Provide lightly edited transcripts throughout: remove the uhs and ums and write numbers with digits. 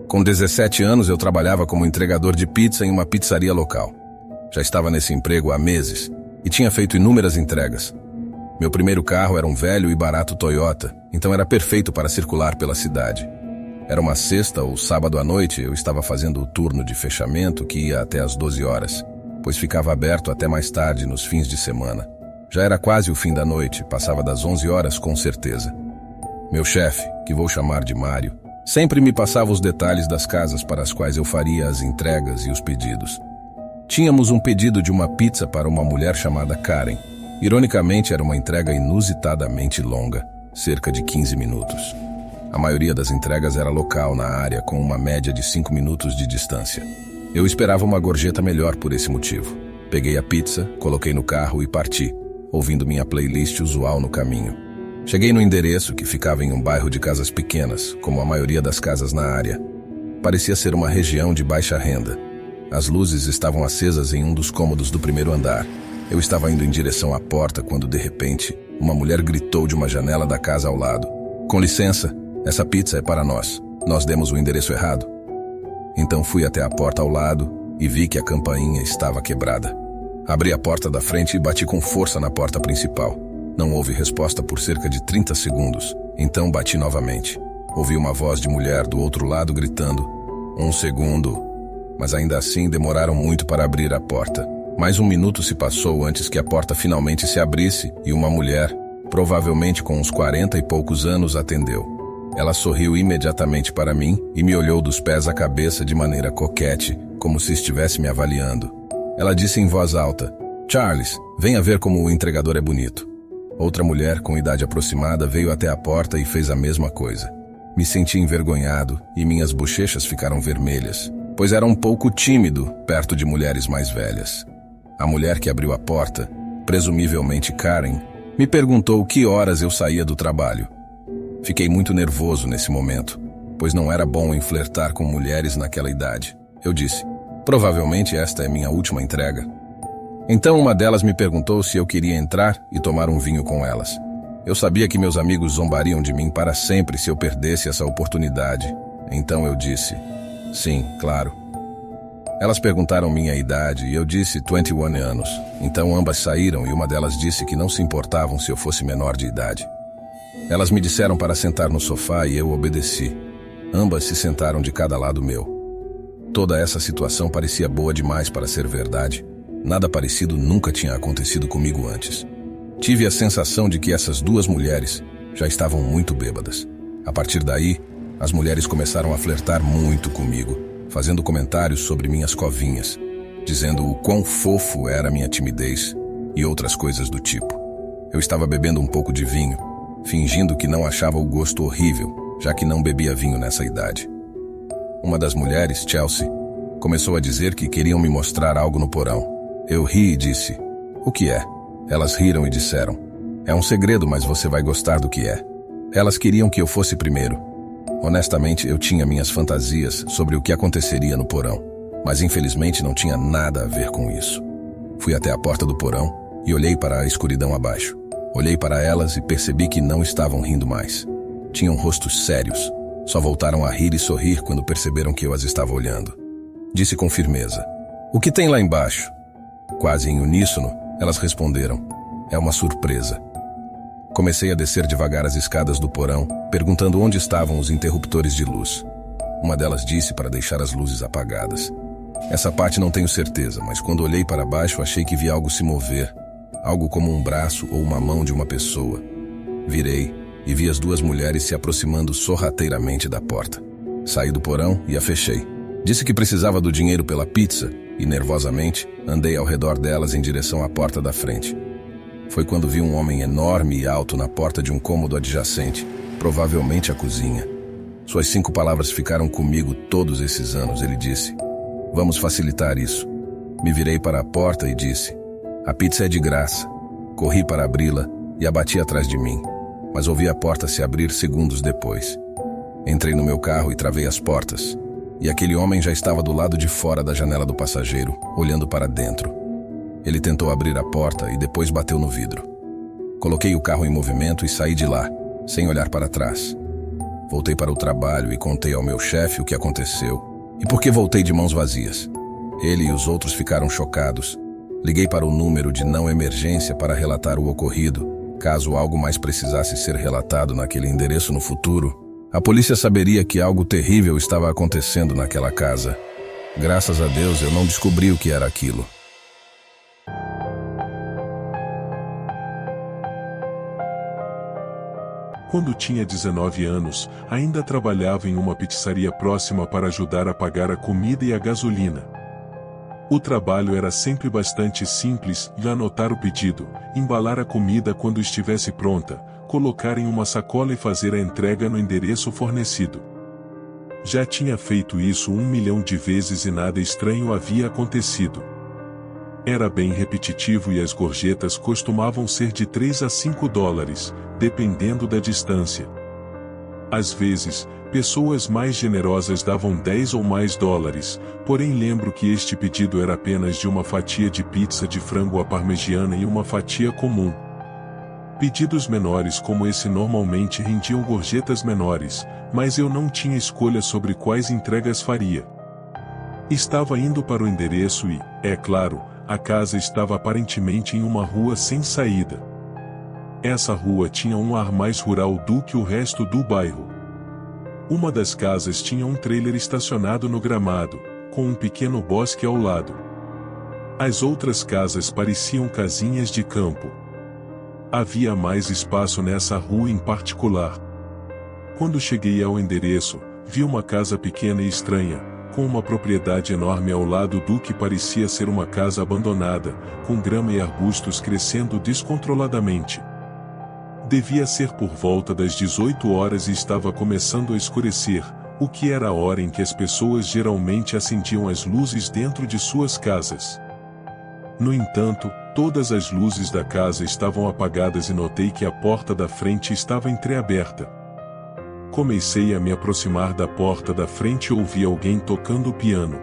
Com 17 anos, eu trabalhava como entregador de pizza em uma pizzaria local. Já estava nesse emprego há meses e tinha feito inúmeras entregas. Meu primeiro carro era um velho e barato Toyota, então era perfeito para circular pela cidade. Era uma sexta ou sábado à noite, eu estava fazendo o turno de fechamento que ia até às 12 horas, pois ficava aberto até mais tarde nos fins de semana. Já era quase o fim da noite, passava das 11 horas com certeza. Meu chefe, que vou chamar de Mário, sempre me passava os detalhes das casas para as quais eu faria as entregas e os pedidos. Tínhamos um pedido de uma pizza para uma mulher chamada Karen. Ironicamente, era uma entrega inusitadamente longa, cerca de 15 minutos. A maioria das entregas era local na área, com uma média de 5 minutos de distância. Eu esperava uma gorjeta melhor por esse motivo. Peguei a pizza, coloquei no carro e parti, ouvindo minha playlist usual no caminho. Cheguei no endereço, que ficava em um bairro de casas pequenas, como a maioria das casas na área. Parecia ser uma região de baixa renda. As luzes estavam acesas em um dos cômodos do primeiro andar. Eu estava indo em direção à porta quando, de repente, uma mulher gritou de uma janela da casa ao lado: "Com licença, essa pizza é para nós. Nós demos o endereço errado." Então fui até a porta ao lado e vi que a campainha estava quebrada. Abri a porta da frente e bati com força na porta principal. Não houve resposta por cerca de 30 segundos. Então bati novamente. Ouvi uma voz de mulher do outro lado gritando: "Um segundo." Mas ainda assim demoraram muito para abrir a porta. Mais 1 minuto se passou antes que a porta finalmente se abrisse e uma mulher, provavelmente com uns 40 e poucos anos, atendeu. Ela sorriu imediatamente para mim e me olhou dos pés à cabeça de maneira coquete, como se estivesse me avaliando. Ela disse em voz alta: "Charles, venha ver como o entregador é bonito." Outra mulher, com idade aproximada, veio até a porta e fez a mesma coisa. Me senti envergonhado e minhas bochechas ficaram vermelhas, pois era um pouco tímido perto de mulheres mais velhas. A mulher que abriu a porta, presumivelmente Karen, me perguntou que horas eu saía do trabalho. Fiquei muito nervoso nesse momento, pois não era bom em flertar com mulheres naquela idade. Eu disse: "Provavelmente esta é minha última entrega." Então uma delas me perguntou se eu queria entrar e tomar um vinho com elas. Eu sabia que meus amigos zombariam de mim para sempre se eu perdesse essa oportunidade. Então eu disse: "Sim, claro." Elas perguntaram minha idade e eu disse 21 anos. Então ambas saíram e uma delas disse que não se importavam se eu fosse menor de idade. Elas me disseram para sentar no sofá e eu obedeci. Ambas se sentaram de cada lado meu. Toda essa situação parecia boa demais para ser verdade. Nada parecido nunca tinha acontecido comigo antes. Tive a sensação de que essas duas mulheres já estavam muito bêbadas. A partir daí, as mulheres começaram a flertar muito comigo, fazendo comentários sobre minhas covinhas, dizendo o quão fofo era minha timidez e outras coisas do tipo. Eu estava bebendo um pouco de vinho, fingindo que não achava o gosto horrível, já que não bebia vinho nessa idade. Uma das mulheres, Chelsea, começou a dizer que queriam me mostrar algo no porão. Eu ri e disse: "O que é?" Elas riram e disseram: "É um segredo, mas você vai gostar do que é." Elas queriam que eu fosse primeiro. Honestamente, eu tinha minhas fantasias sobre o que aconteceria no porão, mas infelizmente não tinha nada a ver com isso. Fui até a porta do porão e olhei para a escuridão abaixo. Olhei para elas e percebi que não estavam rindo mais. Tinham rostos sérios. Só voltaram a rir e sorrir quando perceberam que eu as estava olhando. Disse com firmeza: "O que tem lá embaixo?" Quase em uníssono, elas responderam: "É uma surpresa." Comecei a descer devagar as escadas do porão, perguntando onde estavam os interruptores de luz. Uma delas disse para deixar as luzes apagadas. Essa parte não tenho certeza, mas quando olhei para baixo achei que vi algo se mover, algo como um braço ou uma mão de uma pessoa. Virei e vi as duas mulheres se aproximando sorrateiramente da porta. Saí do porão e a fechei. Disse que precisava do dinheiro pela pizza e, nervosamente, andei ao redor delas em direção à porta da frente. Foi quando vi um homem enorme e alto na porta de um cômodo adjacente, provavelmente a cozinha. Suas 5 palavras ficaram comigo todos esses anos. Ele disse: "Vamos facilitar isso." Me virei para a porta e disse: "A pizza é de graça." Corri para abri-la e a bati atrás de mim, mas ouvi a porta se abrir segundos depois. Entrei no meu carro e travei as portas, e aquele homem já estava do lado de fora da janela do passageiro, olhando para dentro. Ele tentou abrir a porta e depois bateu no vidro. Coloquei o carro em movimento e saí de lá, sem olhar para trás. Voltei para o trabalho e contei ao meu chefe o que aconteceu e por que voltei de mãos vazias. Ele e os outros ficaram chocados. Liguei para o número de não emergência para relatar o ocorrido. Caso algo mais precisasse ser relatado naquele endereço no futuro, a polícia saberia que algo terrível estava acontecendo naquela casa. Graças a Deus eu não descobri o que era aquilo. Quando tinha 19 anos, ainda trabalhava em uma pizzaria próxima para ajudar a pagar a comida e a gasolina. O trabalho era sempre bastante simples: anotar o pedido, embalar a comida quando estivesse pronta, colocar em uma sacola e fazer a entrega no endereço fornecido. Já tinha feito isso 1 milhão de vezes e nada estranho havia acontecido. Era bem repetitivo e as gorjetas costumavam ser de 3 a 5 dólares, dependendo da distância. Às vezes, pessoas mais generosas davam 10 ou mais dólares, porém lembro que este pedido era apenas de uma fatia de pizza de frango à parmegiana e uma fatia comum. Pedidos menores como esse normalmente rendiam gorjetas menores, mas eu não tinha escolha sobre quais entregas faria. Estava indo para o endereço e, é claro, a casa estava aparentemente em uma rua sem saída. Essa rua tinha um ar mais rural do que o resto do bairro. Uma das casas tinha um trailer estacionado no gramado, com um pequeno bosque ao lado. As outras casas pareciam casinhas de campo. Havia mais espaço nessa rua em particular. Quando cheguei ao endereço, vi uma casa pequena e estranha, com uma propriedade enorme ao lado do que parecia ser uma casa abandonada, com grama e arbustos crescendo descontroladamente. Devia ser por volta das 18 horas e estava começando a escurecer, o que era a hora em que as pessoas geralmente acendiam as luzes dentro de suas casas. No entanto, todas as luzes da casa estavam apagadas e notei que a porta da frente estava entreaberta. Comecei a me aproximar da porta da frente e ouvi alguém tocando piano.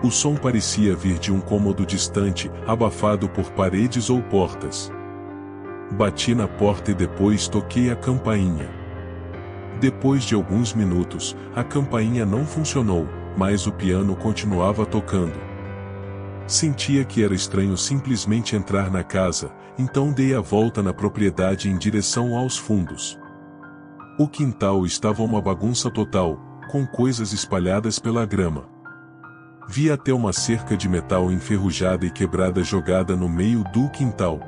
O som parecia vir de um cômodo distante, abafado por paredes ou portas. Bati na porta e depois toquei a campainha. Depois de alguns minutos, a campainha não funcionou, mas o piano continuava tocando. Sentia que era estranho simplesmente entrar na casa, então dei a volta na propriedade em direção aos fundos. O quintal estava uma bagunça total, com coisas espalhadas pela grama. Vi até uma cerca de metal enferrujada e quebrada jogada no meio do quintal.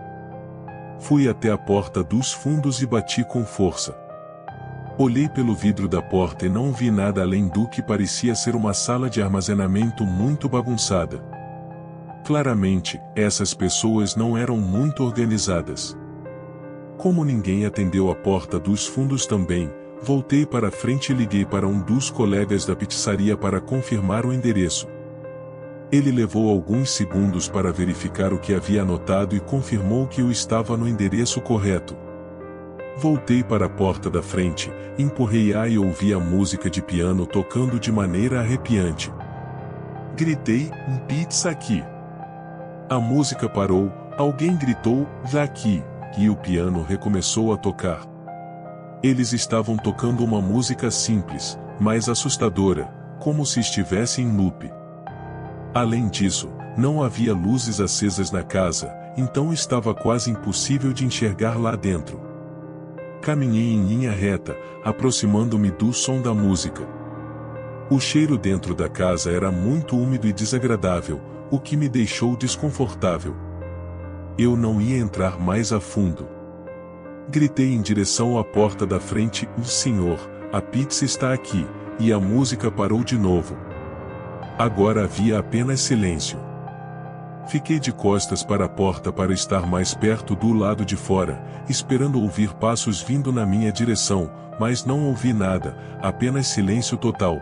Fui até a porta dos fundos e bati com força. Olhei pelo vidro da porta e não vi nada além do que parecia ser uma sala de armazenamento muito bagunçada. Claramente, essas pessoas não eram muito organizadas. Como ninguém atendeu a porta dos fundos também, voltei para frente e liguei para um dos colegas da pizzaria para confirmar o endereço. Ele levou alguns segundos para verificar o que havia anotado e confirmou que eu estava no endereço correto. Voltei para a porta da frente, empurrei-a e ouvi a música de piano tocando de maneira arrepiante. Gritei: "Pizza aqui!" A música parou, alguém gritou: "Daqui!" E o piano recomeçou a tocar. Eles estavam tocando uma música simples, mas assustadora, como se estivesse em loop. Além disso, não havia luzes acesas na casa, então estava quase impossível de enxergar lá dentro. Caminhei em linha reta, aproximando-me do som da música. O cheiro dentro da casa era muito úmido e desagradável, o que me deixou desconfortável. Eu não ia entrar mais a fundo. Gritei em direção à porta da frente: "Senhor, a pizza está aqui", e a música parou de novo. Agora havia apenas silêncio. Fiquei de costas para a porta para estar mais perto do lado de fora, esperando ouvir passos vindo na minha direção, mas não ouvi nada, apenas silêncio total.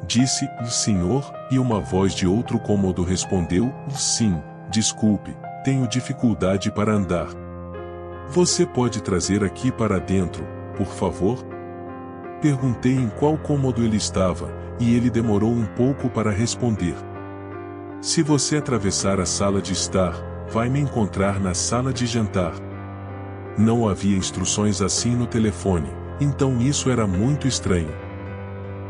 Disse: "Senhor", e uma voz de outro cômodo respondeu: "Sim, desculpe, tenho dificuldade para andar. Você pode trazer aqui para dentro, por favor?" Perguntei em qual cômodo ele estava, e ele demorou um pouco para responder. "Se você atravessar a sala de estar, vai me encontrar na sala de jantar." Não havia instruções assim no telefone, então isso era muito estranho.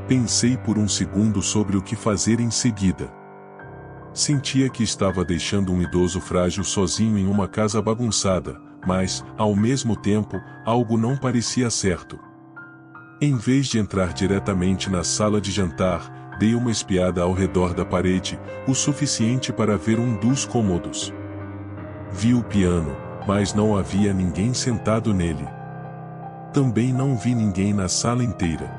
Pensei por um segundo sobre o que fazer em seguida. Sentia que estava deixando um idoso frágil sozinho em uma casa bagunçada, mas, ao mesmo tempo, algo não parecia certo. Em vez de entrar diretamente na sala de jantar, dei uma espiada ao redor da parede, o suficiente para ver um dos cômodos. Vi o piano, mas não havia ninguém sentado nele. Também não vi ninguém na sala inteira.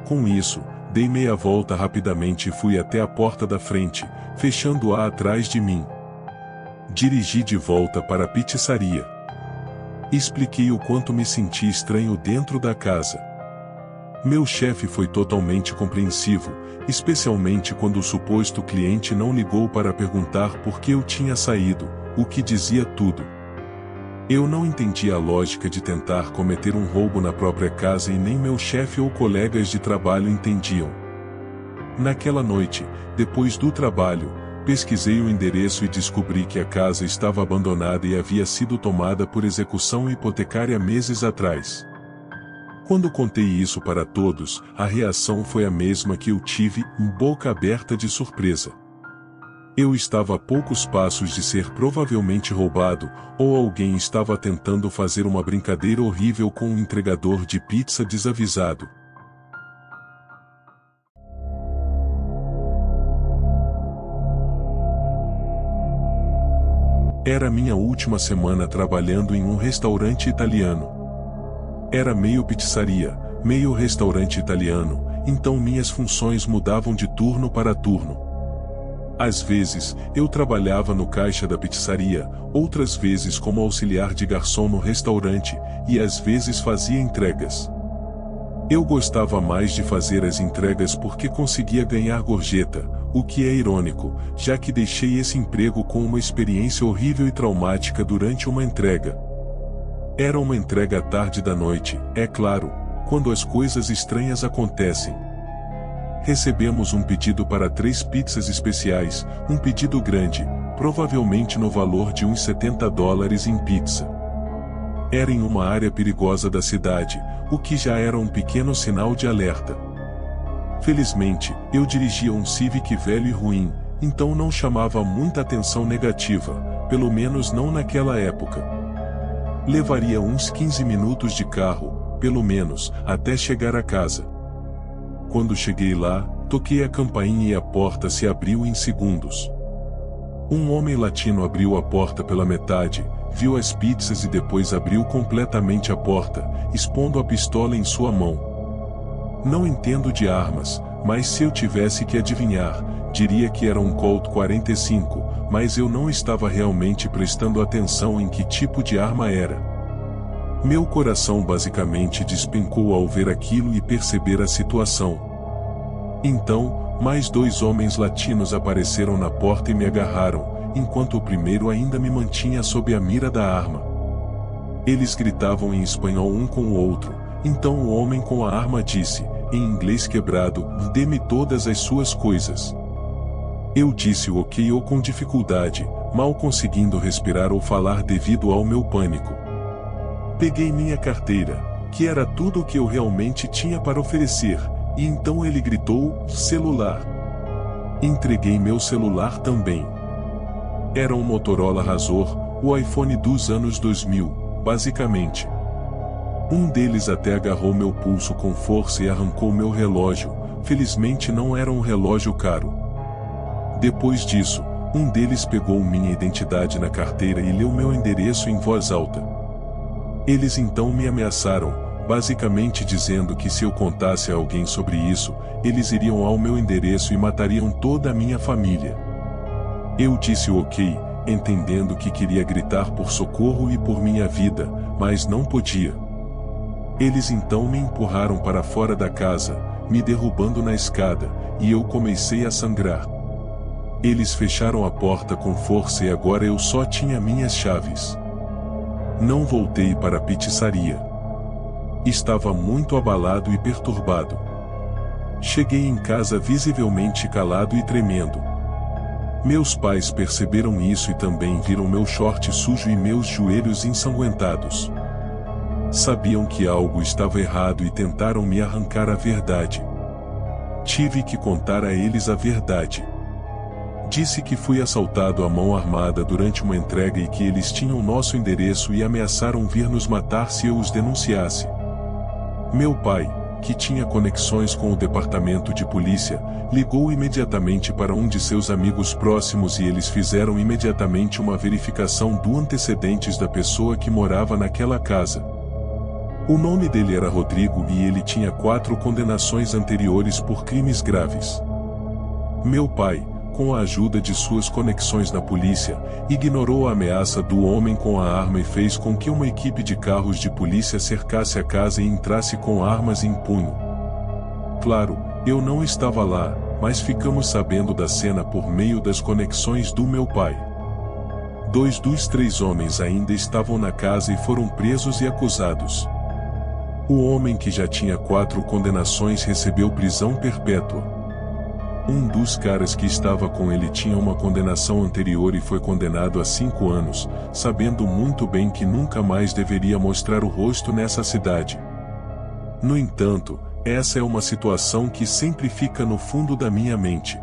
Com isso, dei meia volta rapidamente e fui até a porta da frente, fechando-a atrás de mim. Dirigi de volta para a pizzaria. Expliquei o quanto me senti estranho dentro da casa. Meu chefe foi totalmente compreensivo, especialmente quando o suposto cliente não ligou para perguntar por que eu tinha saído, o que dizia tudo. Eu não entendi a lógica de tentar cometer um roubo na própria casa e nem meu chefe ou colegas de trabalho entendiam. Naquela noite, depois do trabalho, pesquisei o endereço e descobri que a casa estava abandonada e havia sido tomada por execução hipotecária meses atrás. Quando contei isso para todos, a reação foi a mesma que eu tive, boca aberta de surpresa. Eu estava a poucos passos de ser provavelmente roubado, ou alguém estava tentando fazer uma brincadeira horrível com um entregador de pizza desavisado. Era minha última semana trabalhando em um restaurante italiano. Era meio pizzaria, meio restaurante italiano, então minhas funções mudavam de turno para turno. Às vezes, eu trabalhava no caixa da pizzaria, outras vezes como auxiliar de garçom no restaurante, e às vezes fazia entregas. Eu gostava mais de fazer as entregas porque conseguia ganhar gorjeta, o que é irônico, já que deixei esse emprego com uma experiência horrível e traumática durante uma entrega. Era uma entrega à tarde da noite, é claro, quando as coisas estranhas acontecem. Recebemos um pedido para 3 pizzas especiais, um pedido grande, provavelmente no valor de uns $70 em pizza. Era em uma área perigosa da cidade, o que já era um pequeno sinal de alerta. Felizmente, eu dirigia um Civic velho e ruim, então não chamava muita atenção negativa, pelo menos não naquela época. Levaria uns 15 minutos de carro, pelo menos, até chegar a casa. Quando cheguei lá, toquei a campainha e a porta se abriu em segundos. Um homem latino abriu a porta pela metade, viu as pizzas e depois abriu completamente a porta, expondo a pistola em sua mão. Não entendo de armas, mas se eu tivesse que adivinhar, diria que era um Colt 45, mas eu não estava realmente prestando atenção em que tipo de arma era. Meu coração basicamente despencou ao ver aquilo e perceber a situação. Então, mais 2 homens latinos apareceram na porta e me agarraram, enquanto o primeiro ainda me mantinha sob a mira da arma. Eles gritavam em espanhol um com o outro, então o homem com a arma disse, em inglês quebrado, dê-me todas as suas coisas. Eu disse o ok ou com dificuldade, mal conseguindo respirar ou falar devido ao meu pânico. Peguei minha carteira, que era tudo o que eu realmente tinha para oferecer, e então ele gritou, celular. Entreguei meu celular também. Era um Motorola Razr, o iPhone dos anos 2000, basicamente. Um deles até agarrou meu pulso com força e arrancou meu relógio, felizmente não era um relógio caro. Depois disso, um deles pegou minha identidade na carteira e leu meu endereço em voz alta. Eles então me ameaçaram, basicamente dizendo que se eu contasse a alguém sobre isso, eles iriam ao meu endereço e matariam toda a minha família. Eu disse ok, entendendo que queria gritar por socorro e por minha vida, mas não podia. Eles então me empurraram para fora da casa, me derrubando na escada, e eu comecei a sangrar. Eles fecharam a porta com força e agora eu só tinha minhas chaves. Não voltei para a pizzaria. Estava muito abalado e perturbado. Cheguei em casa visivelmente calado e tremendo. Meus pais perceberam isso e também viram meu short sujo e meus joelhos ensanguentados. Sabiam que algo estava errado e tentaram me arrancar a verdade. Tive que contar a eles a verdade. Disse que fui assaltado à mão armada durante uma entrega e que eles tinham nosso endereço e ameaçaram vir nos matar se eu os denunciasse. Meu pai, que tinha conexões com o departamento de polícia, ligou imediatamente para um de seus amigos próximos e eles fizeram imediatamente uma verificação dos antecedentes da pessoa que morava naquela casa. O nome dele era Rodrigo e ele tinha 4 condenações anteriores por crimes graves. Meu pai, com a ajuda de suas conexões na polícia, ignorou a ameaça do homem com a arma e fez com que uma equipe de carros de polícia cercasse a casa e entrasse com armas em punho. Claro, eu não estava lá, mas ficamos sabendo da cena por meio das conexões do meu pai. 2 dos 3 homens ainda estavam na casa e foram presos e acusados. O homem que já tinha 4 condenações recebeu prisão perpétua. Um dos caras que estava com ele tinha uma condenação anterior e foi condenado a 5 anos, sabendo muito bem que nunca mais deveria mostrar o rosto nessa cidade. No entanto, essa é uma situação que sempre fica no fundo da minha mente.